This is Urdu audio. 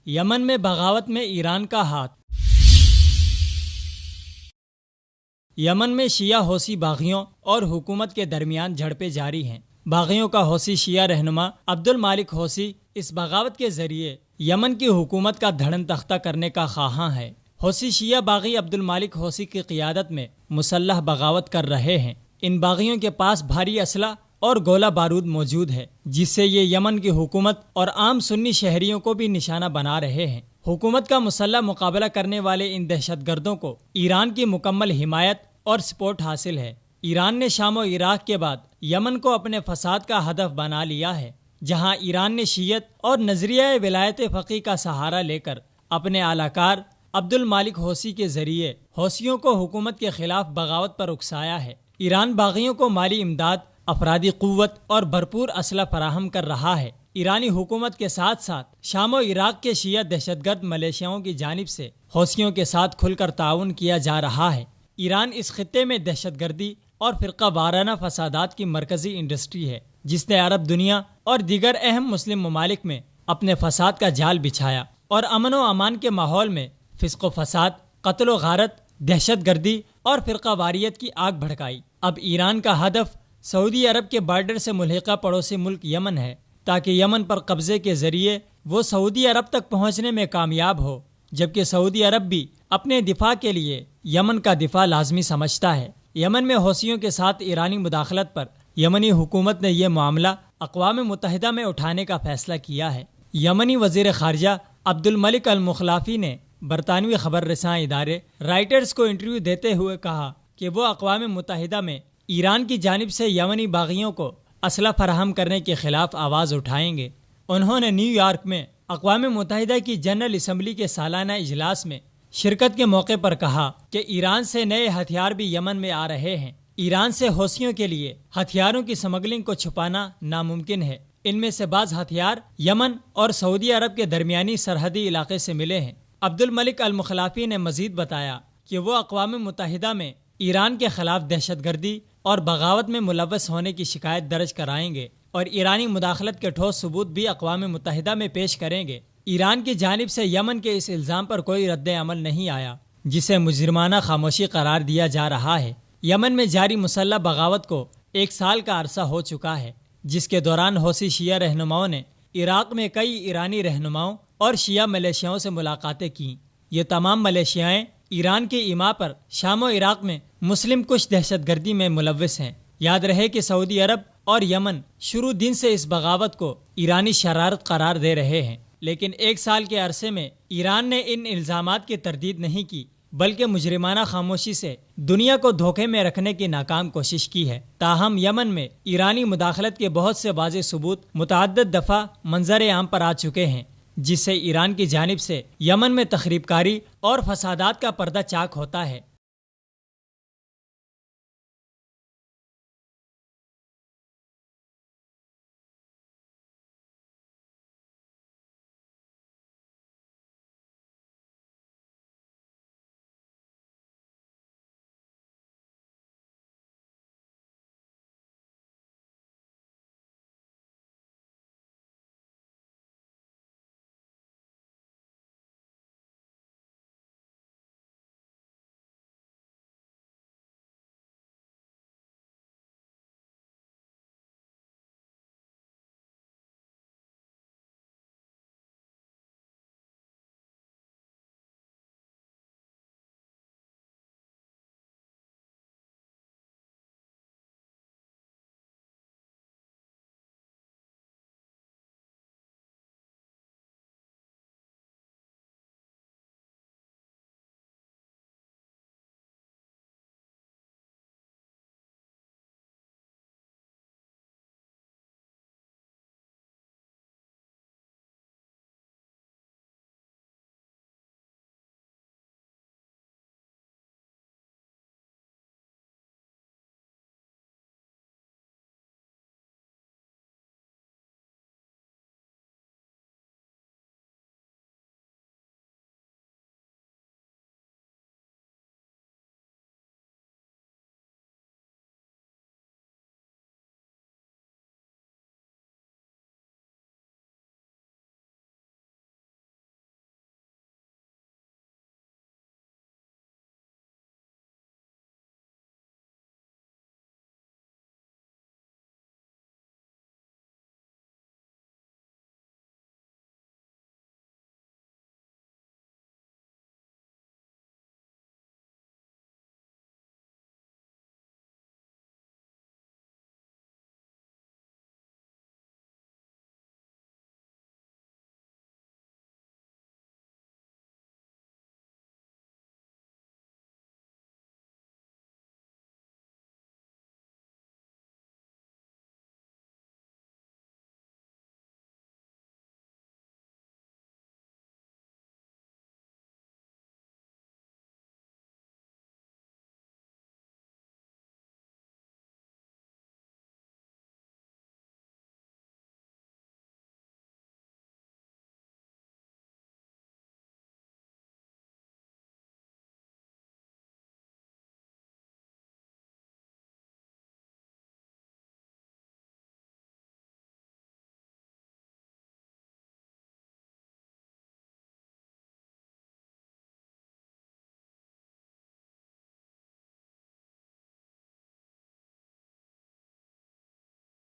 یمن میں بغاوت میں ایران کا ہاتھ۔ یمن میں شیعہ حوثی باغیوں اور حکومت کے درمیان جھڑپیں جاری ہیں۔ باغیوں کا حوثی شیعہ رہنما عبد المالک حوثی اس بغاوت کے ذریعے یمن کی حکومت کا دھڑن تختہ کرنے کا خواہاں ہے۔ حوثی شیعہ باغی عبد المالک حوثی کی قیادت میں مسلح بغاوت کر رہے ہیں۔ ان باغیوں کے پاس بھاری اسلحہ اور گولہ بارود موجود ہے، جس سے یہ یمن کی حکومت اور عام سنی شہریوں کو بھی نشانہ بنا رہے ہیں۔ حکومت کا مسلح مقابلہ کرنے والے ان دہشت گردوں کو ایران کی مکمل حمایت اور سپورٹ حاصل ہے۔ ایران نے شام و عراق کے بعد یمن کو اپنے فساد کا ہدف بنا لیا ہے، جہاں ایران نے شیعت اور نظریہ ولایت فقیہ کا سہارا لے کر اپنے اعلی کار عبد المالک حوثی کے ذریعے حوثیوں کو حکومت کے خلاف بغاوت پر اکسایا ہے۔ ایران باغیوں کو مالی امداد، افرادی قوت اور بھرپور اسلحہ فراہم کر رہا ہے۔ ایرانی حکومت کے ساتھ ساتھ شام و عراق کے شیعہ دہشت گرد ملیشیاؤں کی جانب سے حوثیوں کے ساتھ کھل کر تعاون کیا جا رہا ہے۔ ایران اس خطے میں دہشت گردی اور فرقہ وارانہ فسادات کی مرکزی انڈسٹری ہے، جس نے عرب دنیا اور دیگر اہم مسلم ممالک میں اپنے فساد کا جال بچھایا اور امن و امان کے ماحول میں فسق و فساد، قتل و غارت، دہشت گردی اور فرقہ واریت کی آگ بھڑکائی۔ اب ایران کا ہدف سعودی عرب کے بارڈر سے ملحقہ پڑوسی ملک یمن ہے، تاکہ یمن پر قبضے کے ذریعے وہ سعودی عرب تک پہنچنے میں کامیاب ہو، جبکہ سعودی عرب بھی اپنے دفاع کے لیے یمن کا دفاع لازمی سمجھتا ہے۔ یمن میں حوثیوں کے ساتھ ایرانی مداخلت پر یمنی حکومت نے یہ معاملہ اقوام متحدہ میں اٹھانے کا فیصلہ کیا ہے۔ یمنی وزیر خارجہ عبد الملک المخلافی نے برطانوی خبر رساں ادارے رائٹرز کو انٹرویو دیتے ہوئے کہا کہ وہ اقوام متحدہ میں ایران کی جانب سے یمنی باغیوں کو اسلحہ فراہم کرنے کے خلاف آواز اٹھائیں گے۔ انہوں نے نیو یارک میں اقوام متحدہ کی جنرل اسمبلی کے سالانہ اجلاس میں شرکت کے موقع پر کہا کہ ایران سے نئے ہتھیار بھی یمن میں آ رہے ہیں۔ ایران سے حوثیوں کے لیے ہتھیاروں کی سمگلنگ کو چھپانا ناممکن ہے۔ ان میں سے بعض ہتھیار یمن اور سعودی عرب کے درمیانی سرحدی علاقے سے ملے ہیں۔ عبد الملک المخلافی نے مزید بتایا کہ وہ اقوام متحدہ میں ایران کے خلاف دہشت گردی اور بغاوت میں ملوث ہونے کی شکایت درج کرائیں گے اور ایرانی مداخلت کے ٹھوس ثبوت بھی اقوام متحدہ میں پیش کریں گے۔ ایران کی جانب سے یمن کے اس الزام پر کوئی رد عمل نہیں آیا، جسے مجرمانہ خاموشی قرار دیا جا رہا ہے۔ یمن میں جاری مسلح بغاوت کو 1 سال کا عرصہ ہو چکا ہے، جس کے دوران حوثی شیعہ رہنماؤں نے عراق میں کئی ایرانی رہنماؤں اور شیعہ ملیشیاؤں سے ملاقاتیں کیں۔ یہ تمام ملیشیائیں ایران کے ایما پر شام و عراق میں مسلم کش دہشت گردی میں ملوث ہیں۔ یاد رہے کہ سعودی عرب اور یمن شروع دن سے اس بغاوت کو ایرانی شرارت قرار دے رہے ہیں، لیکن 1 سال کے عرصے میں ایران نے ان الزامات کی تردید نہیں کی، بلکہ مجرمانہ خاموشی سے دنیا کو دھوکے میں رکھنے کی ناکام کوشش کی ہے۔ تاہم یمن میں ایرانی مداخلت کے بہت سے واضح ثبوت متعدد دفعہ منظر عام پر آ چکے ہیں، جس سے ایران کی جانب سے یمن میں تخریب کاری اور فسادات کا پردہ چاک ہوتا ہے۔